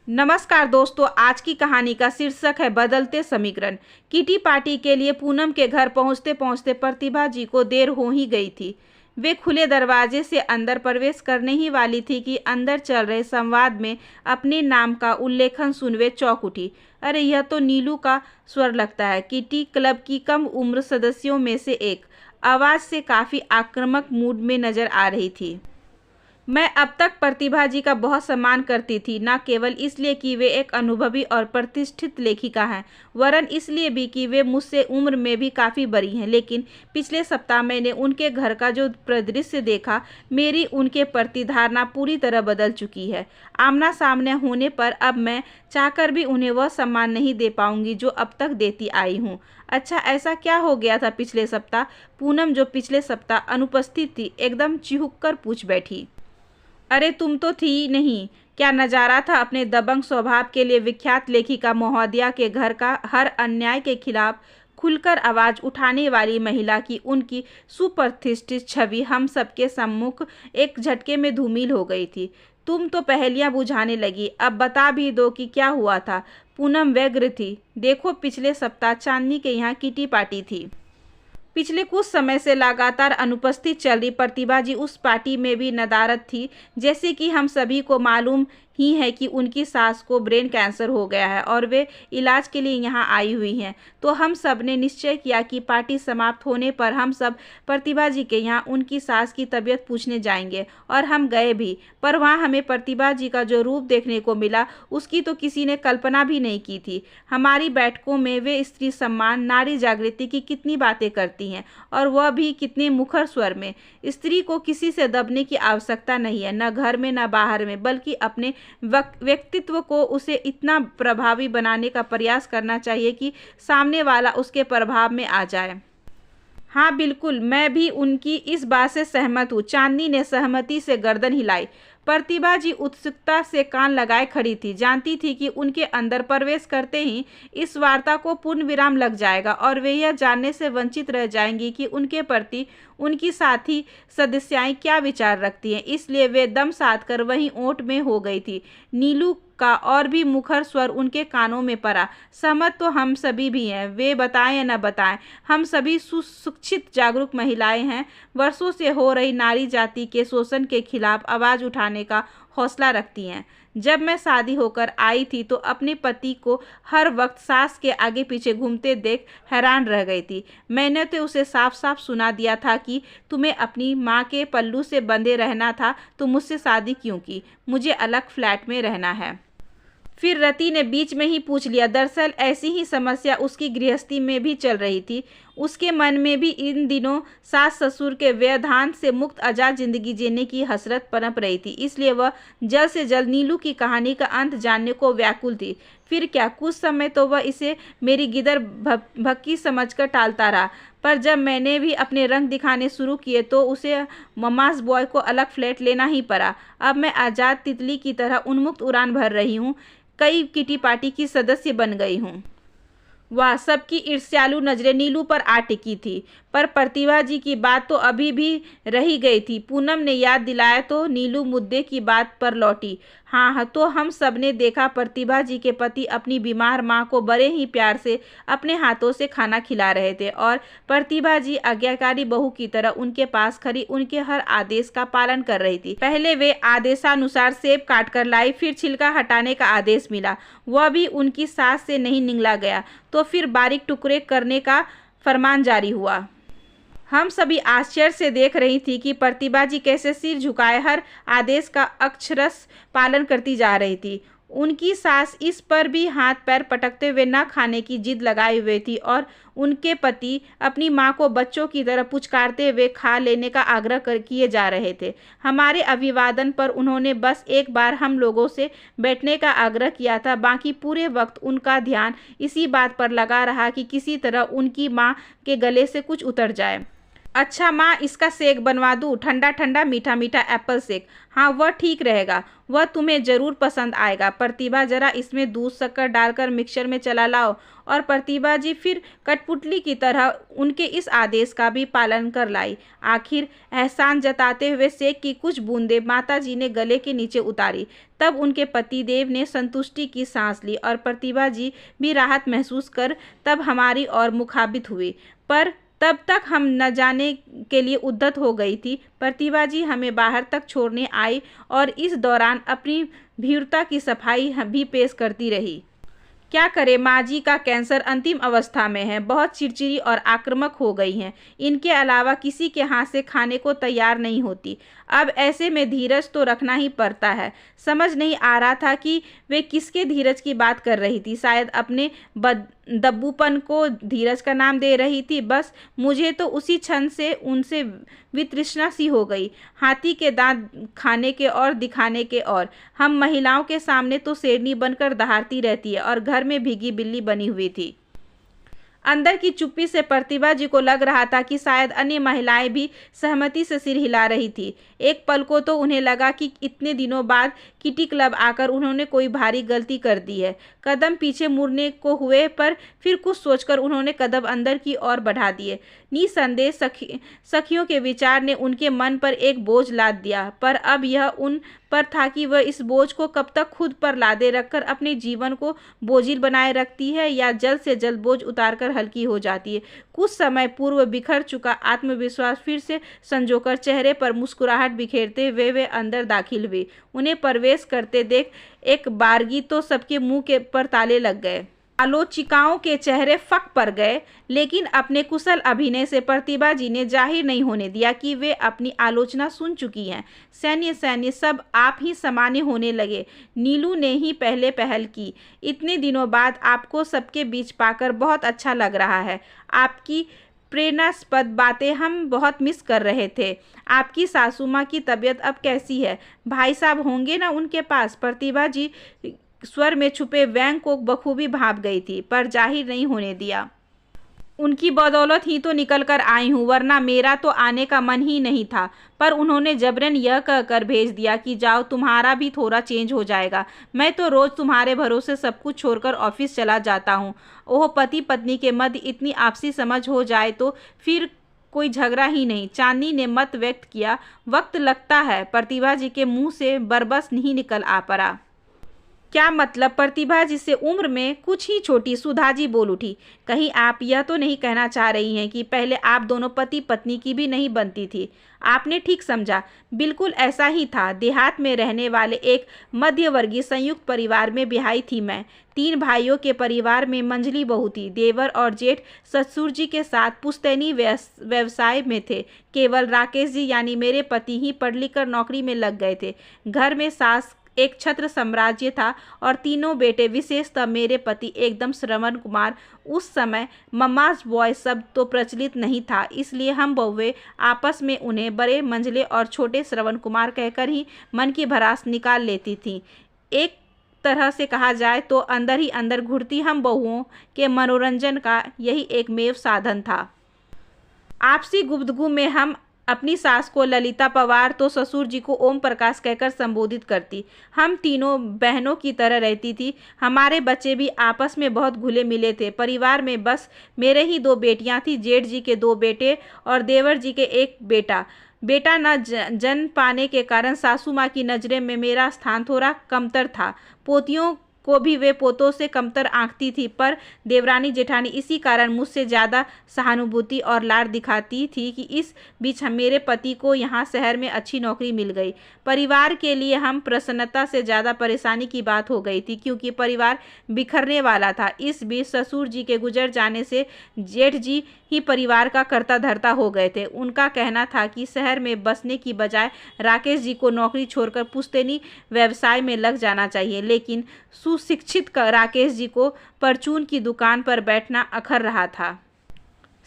नमस्कार दोस्तों, आज की कहानी का शीर्षक है बदलते समीकरण। किटी पार्टी के लिए पूनम के घर पहुंचते पहुंचते प्रतिभा जी को देर हो ही गई थी। वे खुले दरवाजे से अंदर प्रवेश करने ही वाली थी कि अंदर चल रहे संवाद में अपने नाम का उल्लेखन सुन वे चौंक उठी। अरे, यह तो नीलू का स्वर लगता है। किटी क्लब की कम उम्र सदस्यों में से एक आवाज़ से काफ़ी आक्रामक मूड में नजर आ रही थी। मैं अब तक प्रतिभा जी का बहुत सम्मान करती थी, न केवल इसलिए कि वे एक अनुभवी और प्रतिष्ठित लेखिका हैं, वरन इसलिए भी कि वे मुझसे उम्र में भी काफ़ी बड़ी हैं। लेकिन पिछले सप्ताह मैंने उनके घर का जो परिदृश्य देखा, मेरी उनके प्रति धारणा पूरी तरह बदल चुकी है। आमना सामने होने पर अब मैं चाहकर भी उन्हें वह सम्मान नहीं दे पाऊंगी जो अब तक देती आई हूँ। अच्छा, ऐसा क्या हो गया था पिछले सप्ताह? पूनम, जो पिछले सप्ताह अनुपस्थित थी, एकदम चिहुक कर पूछ बैठी। अरे, तुम तो थी ही नहीं। क्या नजारा था अपने दबंग स्वभाव के लिए विख्यात लेखिका महोदया के घर का। हर अन्याय के खिलाफ खुलकर आवाज उठाने वाली महिला की उनकी सुप्रतिष्ठित छवि हम सबके सम्मुख एक झटके में धूमिल हो गई थी। तुम तो पहेलियां बुझाने लगी, अब बता भी दो कि क्या हुआ था। पूनम व्यग्र थी। देखो, पिछले सप्ताह चांदनी के यहाँ किटी पार्टी थी। पिछले कुछ समय से लगातार अनुपस्थित चल रही प्रतिभा जी उस पार्टी में भी नदारद थी। जैसे कि हम सभी को मालूम ही है कि उनकी सास को ब्रेन कैंसर हो गया है और वे इलाज के लिए यहाँ आई हुई हैं। तो हम सब ने निश्चय किया कि पार्टी समाप्त होने पर हम सब प्रतिभा जी के यहाँ उनकी सास की तबीयत पूछने जाएंगे, और हम गए भी। पर वहाँ हमें प्रतिभा जी का जो रूप देखने को मिला, उसकी तो किसी ने कल्पना भी नहीं की थी। हमारी बैठकों में वे स्त्री सम्मान, नारी जागृति की कितनी बातें करती हैं, और वह भी कितने मुखर स्वर में। स्त्री को किसी से दबने की आवश्यकता नहीं है, न घर में न बाहर में, बल्कि अपने व्यक्तित्व को उसे इतना प्रभावी बनाने का प्रयास करना चाहिए कि सामने वाला उसके प्रभाव में आ जाए। हाँ बिल्कुल, मैं भी उनकी इस बात से सहमत हूँ। चांदनी ने सहमति से गर्दन हिलाई। प्रतिभा जी उत्सुकता से कान लगाए खड़ी थी। जानती थी कि उनके अंदर प्रवेश करते ही इस वार्ता को पूर्ण विराम लग जाएगा और वे यह जानने से वंचित रह जाएंगी कि उनके प्रति उनकी साथी सदस्याएं क्या विचार रखती हैं। इसलिए वे दम साध कर वहीं ओट में हो गई थी। नीलू का और भी मुखर स्वर उनके कानों में पड़ा। सहमत तो हम सभी भी हैं, वे बताएं या न बताएं, हम सभी सुशिक्षित जागरूक महिलाएं हैं। वर्षों से हो रही नारी जाति के शोषण के खिलाफ आवाज उठाने का हौसला रखती हैं। जब मैं शादी होकर आई थी तो अपने पति को हर वक्त सास के आगे पीछे घूमते देख हैरान रह गई थी। मैंने तो उसे साफ साफ सुना दिया था कि तुम्हें अपनी माँ के पल्लू से बंधे रहना था तो मुझसे शादी क्यों की? मुझे अलग फ्लैट में रहना है। फिर रति ने बीच में ही पूछ लिया। दरअसल ऐसी ही समस्या उसकी गृहस्थी में भी चल रही थी। उसके मन में भी इन दिनों सास ससुर के व्यवधान से मुक्त आजाद जिंदगी जीने की हसरत पनप रही थी। इसलिए वह जल्द से जल्द नीलू की कहानी का अंत जानने को व्याकुल थी। फिर क्या, कुछ समय तो वह इसे मेरी गिदर भक्की समझकर टालता रहा, पर जब मैंने भी अपने रंग दिखाने शुरू किए तो उसे ममास बॉय को अलग फ्लैट लेना ही पड़ा। अब मैं आज़ाद तितली की तरह उन्मुक्त उड़ान भर रही हूँ। कई किटी पार्टी की सदस्य बन गई हूँ। वह सबकी ईर्ष्यालु नजरें नीलू पर आ टिकी थी, पर प्रतिभा जी की बात तो अभी भी रही गई थी। पूनम ने याद दिलाया तो नीलू मुद्दे की बात पर लौटी। हाँ, तो हम सब ने देखा प्रतिभा जी के पति अपनी बीमार माँ को बड़े ही प्यार से अपने हाथों से खाना खिला रहे थे, और प्रतिभा जी आज्ञाकारी बहू की तरह उनके पास खड़ी उनके हर आदेश का पालन कर रही थी। पहले वे आदेशानुसार सेब काट कर लाई, फिर छिलका हटाने का आदेश मिला, वह भी उनकी सास से नहीं निगला गया, तो फिर बारीक टुकड़े करने का फरमान जारी हुआ। हम सभी आश्चर्य से देख रही थी कि प्रतिभा जी कैसे सिर झुकाए हर आदेश का अक्षरश पालन करती जा रही थी। उनकी सास इस पर भी हाथ पैर पटकते हुए न खाने की जिद लगाए हुए थी, और उनके पति अपनी मां को बच्चों की तरह पुचकारते हुए खा लेने का आग्रह किए जा रहे थे। हमारे अभिवादन पर उन्होंने बस एक बार हम लोगों से बैठने का आग्रह किया था। बाकी पूरे वक्त उनका ध्यान इसी बात पर लगा रहा कि किसी तरह उनकी मां के गले से कुछ उतर जाए। अच्छा माँ, इसका शेक बनवा दूँ, ठंडा ठंडा मीठा मीठा एप्पल शेक। हाँ, वह ठीक रहेगा, वह तुम्हें ज़रूर पसंद आएगा। प्रतिभा, जरा इसमें दूध शक्कर डालकर मिक्सर में चला लाओ। और प्रतिभा जी फिर कठपुतली की तरह उनके इस आदेश का भी पालन कर लाई। आखिर एहसान जताते हुए शेक की कुछ बूंदें माता जी ने गले के नीचे उतारी। तब उनके पतिदेव ने संतुष्टि की सांस ली और प्रतिभा जी भी राहत महसूस कर तब हमारी ओर मुखाबित हुई। पर तब तक हम न जाने के लिए उद्यत हो गई थी। प्रतिभा जी हमें बाहर तक छोड़ने आई और इस दौरान अपनी भीरुता की सफाई भी पेश करती रही। क्या करे, माँ जी का कैंसर अंतिम अवस्था में है, बहुत चिड़चिड़ी और आक्रामक हो गई हैं। इनके अलावा किसी के हाथ से खाने को तैयार नहीं होती। अब ऐसे में धीरज तो रखना ही पड़ता है। समझ नहीं आ रहा था कि वे किसके धीरज की बात कर रही थी। शायद अपने दब्बूपन को धीरज का नाम दे रही थी। बस मुझे तो उसी क्षण से उनसे वितृष्णा सी हो गई। हाथी के दांत खाने के और दिखाने के और। हम महिलाओं के सामने तो शेरनी बनकर दहाड़ती रहती है और घर में भीगी बिल्ली बनी हुई थी। अंदर की चुप्पी से प्रतिभा जी को लग रहा था कि शायद अन्य महिलाएं भी सहमति से सिर हिला रही थी। एक पल को तो उन्हें लगा कि इतने दिनों बाद किटी क्लब आकर उन्होंने कोई भारी गलती कर दी है। कदम पीछे मुड़ने को हुए, पर फिर कुछ सोचकर उन्होंने कदम अंदर की ओर बढ़ा दिए। निसंदेह सखियों के विचार ने उनके मन पर एक बोझ लाद दिया, पर अब यह उन पर था कि वह इस बोझ को कब तक खुद पर लादे रखकर अपने जीवन को बोझिल बनाए रखती है या जल्द से जल्द बोझ उतारकर हल्की हो जाती है। कुछ समय पूर्व बिखर चुका आत्मविश्वास फिर से संजोकर चेहरे पर मुस्कुराहट बिखेरते हुए वे अंदर दाखिल हुए। उन्हें प्रवेश करते देख एक बारगी तो सबके मुंह के पर ताले लग गए। आलोचिकाओं के चेहरे फक पर गए, लेकिन अपने कुशल अभिनय से प्रतिभा जी ने जाहिर नहीं होने दिया कि वे अपनी आलोचना सुन चुकी हैं। सैन्य सब आप ही सामान्य होने लगे। नीलू ने ही पहले पहल की। इतने दिनों बाद आपको सबके बीच पाकर बहुत अच्छा लग रहा है। आपकी प्रेरणास्पद बातें हम बहुत मिस कर रहे थे। आपकी सासू माँ की तबीयत अब कैसी है? भाई साहब होंगे ना उनके पास? प्रतिभा जी स्वर में छुपे व्यंग को बखूबी भाप गई थी, पर जाहिर नहीं होने दिया। उनकी बदौलत ही तो निकल कर आई हूँ, वरना मेरा तो आने का मन ही नहीं था। पर उन्होंने जबरन यह कहकर भेज दिया कि जाओ, तुम्हारा भी थोड़ा चेंज हो जाएगा। मैं तो रोज़ तुम्हारे भरोसे सब कुछ छोड़कर ऑफिस चला जाता हूँ। ओह, पति पत्नी के मध्य इतनी आपसी समझ हो जाए तो फिर कोई झगड़ा ही नहीं। चांदनी ने मत व्यक्त किया। वक्त लगता है। प्रतिभा जी के मुँह से बरबस नहीं निकल आ पड़ा। क्या मतलब? प्रतिभा जी से उम्र में कुछ ही छोटी सुधा जी बोल उठी। कहीं आप यह तो नहीं कहना चाह रही हैं कि पहले आप दोनों पति पत्नी की भी नहीं बनती थी? आपने ठीक समझा, बिल्कुल ऐसा ही था। देहात में रहने वाले एक मध्यवर्गीय संयुक्त परिवार में ब्याही थी मैं। 3 भाइयों के परिवार में मंझली बहू थी। देवर और जेठ ससुर जी के साथ पुश्तैनी व्यवसाय में थे। केवल राकेश जी यानी मेरे पति ही पढ़ लिख कर नौकरी में लग गए थे। घर में सास एक छत्र साम्राज्य था और तीनों बेटे, विशेषतः मेरे पति एकदम श्रवण कुमार। उस समय मम्माज बॉय शब्द तो प्रचलित नहीं था, इसलिए हम बहुएं आपस में उन्हें बड़े मंझले और छोटे श्रवण कुमार कहकर ही मन की भड़ास निकाल लेती थीं। एक तरह से कहा जाए तो अंदर ही अंदर घुटती हम बहुओं के मनोरंजन का यही एकमेव साधन था। आपसी गुफ्तगू में हम अपनी सास को ललिता पवार तो ससुर जी को ओम प्रकाश कहकर संबोधित करती। हम तीनों बहनों की तरह रहती थी। हमारे बच्चे भी आपस में बहुत घुले मिले थे। परिवार में बस मेरे ही 2 बेटियां थीं, जेठ जी के 2 बेटे और देवर जी के 1 बेटा। बेटा न जन्म पाने के कारण सासू माँ की नज़रें में मेरा स्थान थोड़ा कमतर था। पोतियों को भी वे पोतों से कमतर आंकती थी, पर देवरानी जेठानी इसी कारण मुझसे ज़्यादा सहानुभूति और लाड दिखाती थी कि इस बीच मेरे पति को यहाँ शहर में अच्छी नौकरी मिल गई। परिवार के लिए हम प्रसन्नता से ज़्यादा परेशानी की बात हो गई थी, क्योंकि परिवार बिखरने वाला था। इस बीच ससुर जी के गुजर जाने से जेठ जी ही परिवार का कर्ता धर्ता हो गए थे। उनका कहना था कि शहर में बसने की बजाय राकेश जी को नौकरी छोड़कर पुश्तैनी व्यवसाय में लग जाना चाहिए, लेकिन सुशिक्षित राकेश जी को परचून की दुकान पर बैठना अखर रहा था।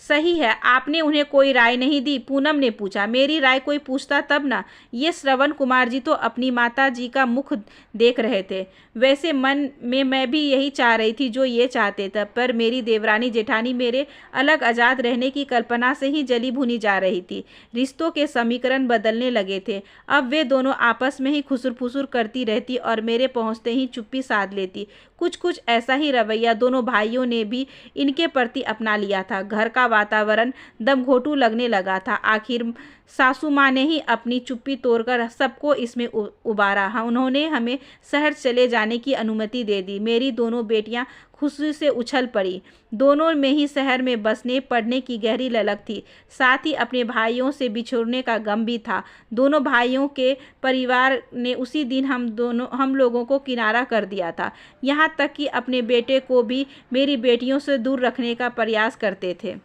सही है, आपने उन्हें कोई राय नहीं दी? पूनम ने पूछा। मेरी राय कोई पूछता तब ना। ये श्रवण कुमार जी तो अपनी माता जी का मुख देख रहे थे। वैसे मन में मैं भी यही चाह रही थी जो ये चाहते थे, पर मेरी देवरानी जेठानी मेरे अलग आज़ाद रहने की कल्पना से ही जली भुनी जा रही थी। रिश्तों के समीकरण बदलने लगे थे। अब वे दोनों आपस में ही खुसुर फुसुर करती रहती और मेरे पहुंचते ही चुप्पी साध लेती। कुछ कुछ ऐसा ही रवैया दोनों भाइयों ने भी इनके प्रति अपना लिया था। घर का वातावरण दमघोटू लगने लगा था। आखिर सासू माँ ने ही अपनी चुप्पी तोड़कर सबको इसमें उबारा। हाँ, उन्होंने हमें शहर चले जाने की अनुमति दे दी। मेरी दोनों बेटियां खुशी से उछल पड़ी। दोनों में ही शहर में बसने पढ़ने की गहरी ललक थी, साथ ही अपने भाइयों से बिछोड़ने का गम भी था। दोनों भाइयों के परिवार ने उसी दिन हम लोगों को किनारा कर दिया था, यहाँ तक कि अपने बेटे को भी मेरी बेटियों से दूर रखने का प्रयास करते थे।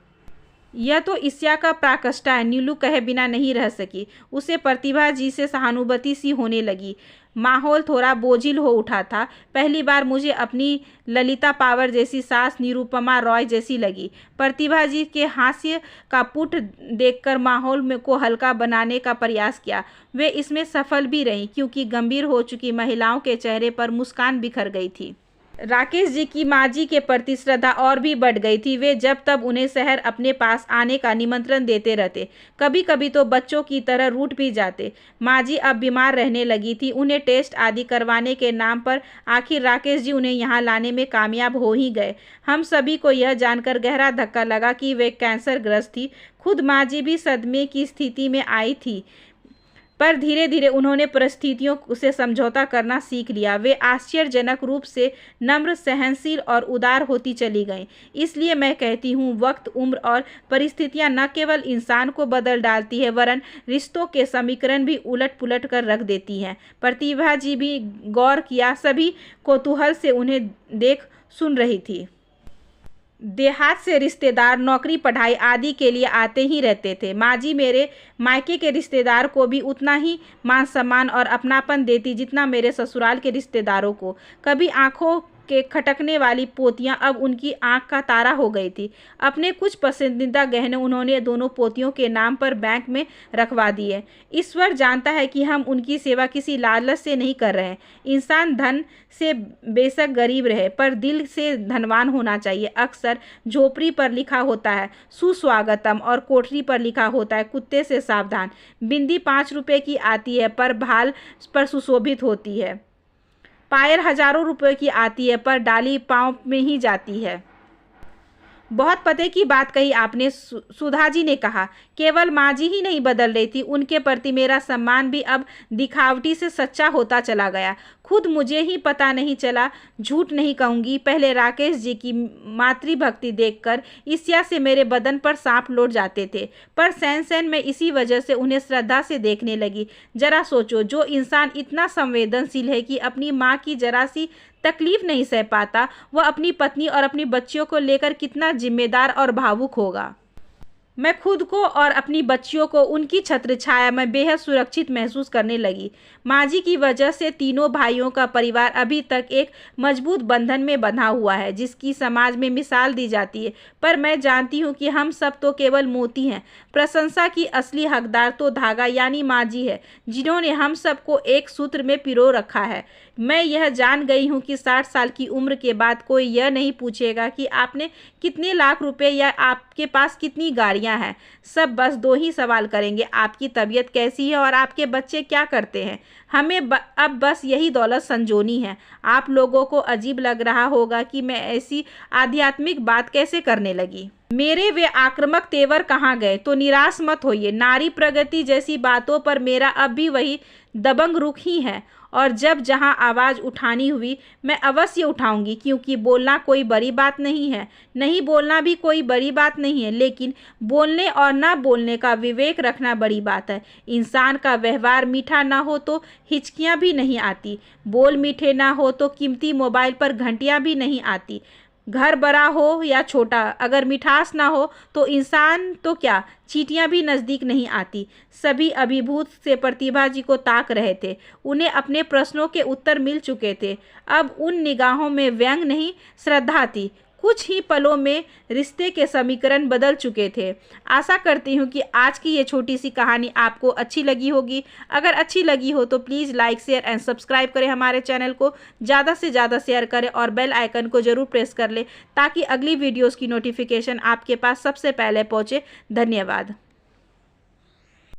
यह तो ईर्ष्या का पराकाष्ठा है, नीलू कहे बिना नहीं रह सकी। उसे प्रतिभा जी से सहानुभूति सी होने लगी। माहौल थोड़ा बोझिल हो उठा था। पहली बार मुझे अपनी ललिता पावर जैसी सास निरुपमा रॉय जैसी लगी। प्रतिभा जी के हास्य का पुट देखकर माहौल को हल्का बनाने का प्रयास किया। वे इसमें सफल भी रहीं, क्योंकि गंभीर हो चुकी महिलाओं के चेहरे पर मुस्कान बिखर गई थी। राकेश जी की माँ जी के प्रति श्रद्धा और भी बढ़ गई थी। वे जब तब उन्हें शहर अपने पास आने का निमंत्रण देते रहते। कभी कभी तो बच्चों की तरह रूठ भी जाते। माँ जी अब बीमार रहने लगी थी। उन्हें टेस्ट आदि करवाने के नाम पर आखिर राकेश जी उन्हें यहाँ लाने में कामयाब हो ही गए। हम सभी को यह जानकर गहरा धक्का लगा कि वे कैंसर ग्रस्त थी। खुद माँ जी भी सदमे की स्थिति में आई थी, पर धीरे धीरे उन्होंने परिस्थितियों से समझौता करना सीख लिया। वे आश्चर्यजनक रूप से नम्र, सहनशील और उदार होती चली गईं। इसलिए मैं कहती हूँ, वक्त, उम्र और परिस्थितियाँ न केवल इंसान को बदल डालती है, वरन रिश्तों के समीकरण भी उलट पुलट कर रख देती हैं। प्रतिभा जी भी गौर किया। सभी कौतूहल से उन्हें देख सुन रही थी। देहात से रिश्तेदार नौकरी, पढ़ाई आदि के लिए आते ही रहते थे। माँ जी मेरे मायके के रिश्तेदार को भी उतना ही मान सम्मान और अपनापन देती जितना मेरे ससुराल के रिश्तेदारों को। कभी आंखों के खटकने वाली पोतियां अब उनकी आंख का तारा हो गई थी। अपने कुछ पसंदीदा गहने उन्होंने दोनों पोतियों के नाम पर बैंक में रखवा दिए। ईश्वर जानता है कि हम उनकी सेवा किसी लालच से नहीं कर रहे हैं। इंसान धन से बेशक गरीब रहे, पर दिल से धनवान होना चाहिए। अक्सर झोपड़ी पर लिखा होता है सुस्वागतम और कोठरी पर लिखा होता है कुत्ते से सावधान। बिंदी 5 रुपए की आती है, पर भाल पर सुशोभित होती है। पायल हजारों रुपए की आती है, पर डाली पाँव में ही जाती है। बहुत पते की बात कही आपने, सुधा जी ने कहा। केवल माँ जी ही नहीं बदल रही थी, उनके प्रति मेरा सम्मान भी अब दिखावटी से सच्चा होता चला गया। खुद मुझे ही पता नहीं चला, झूठ नहीं कहूँगी, पहले राकेश जी की मातृभक्ति देखकर ईर्ष्या से मेरे बदन पर सांप लौट जाते थे, पर सैन में इसी वजह से उन्हें श्रद्धा से देखने लगी। जरा सोचो, जो इंसान इतना संवेदनशील है कि अपनी माँ की जरा सी तकलीफ नहीं सह पाता, वह अपनी पत्नी और अपनी बच्चियों को लेकर कितना जिम्मेदार और भावुक होगा। मैं खुद को और अपनी बच्चियों को उनकी छत्र छाया में बेहद सुरक्षित महसूस करने लगी। माँ जी की वजह से तीनों भाइयों का परिवार अभी तक एक मजबूत बंधन में बंधा हुआ है, जिसकी समाज में मिसाल दी जाती है। पर मैं जानती हूँ कि हम सब तो केवल मोती हैं। प्रशंसा की असली हकदार तो धागा यानी माँ जी है, जिन्होंने हम सबको एक सूत्र में पिरो रखा है। मैं यह जान गई हूँ कि 60 साल की उम्र के बाद कोई यह नहीं पूछेगा कि आपने कितने लाख रुपए या आपके पास कितनी गाड़ियाँ हैं। सब बस 2 ही सवाल करेंगे, आपकी तबीयत कैसी है और आपके बच्चे क्या करते हैं। हमें अब बस यही दौलत संजोनी है। आप लोगों को अजीब लग रहा होगा कि मैं ऐसी आध्यात्मिक बात कैसे करने लगी। मेरे वे आक्रामक तेवर कहाँ गए? तो निराश मत होइए, नारी प्रगति जैसी बातों पर मेरा अब भी वही दबंग रुख ही है, और जब जहाँ आवाज़ उठानी हुई मैं अवश्य उठाऊंगी, क्योंकि बोलना कोई बड़ी बात नहीं है, नहीं बोलना भी कोई बड़ी बात नहीं है, लेकिन बोलने और ना बोलने का विवेक रखना बड़ी बात है। इंसान का व्यवहार मीठा ना हो तो हिचकियाँ भी नहीं आती, बोल मीठे ना हो तो कीमती मोबाइल पर घंटियाँ भी नहीं आती। घर बड़ा हो या छोटा, अगर मिठास ना हो तो इंसान तो क्या, चींटियाँ भी नज़दीक नहीं आती। सभी अभिभूत से प्रतिभा जी को ताक रहे थे। उन्हें अपने प्रश्नों के उत्तर मिल चुके थे। अब उन निगाहों में व्यंग नहीं, श्रद्धा थी। कुछ ही पलों में रिश्ते के समीकरण बदल चुके थे। आशा करती हूँ कि आज की ये छोटी सी कहानी आपको अच्छी लगी होगी। अगर अच्छी लगी हो तो please like share and subscribe करें हमारे चैनल को, ज़्यादा से ज़्यादा शेयर करें और बेल आइकन को ज़रूर प्रेस कर लें ताकि अगली वीडियोज़ की नोटिफिकेशन आपके पास सबसे पहले पहुँचे। धन्यवाद।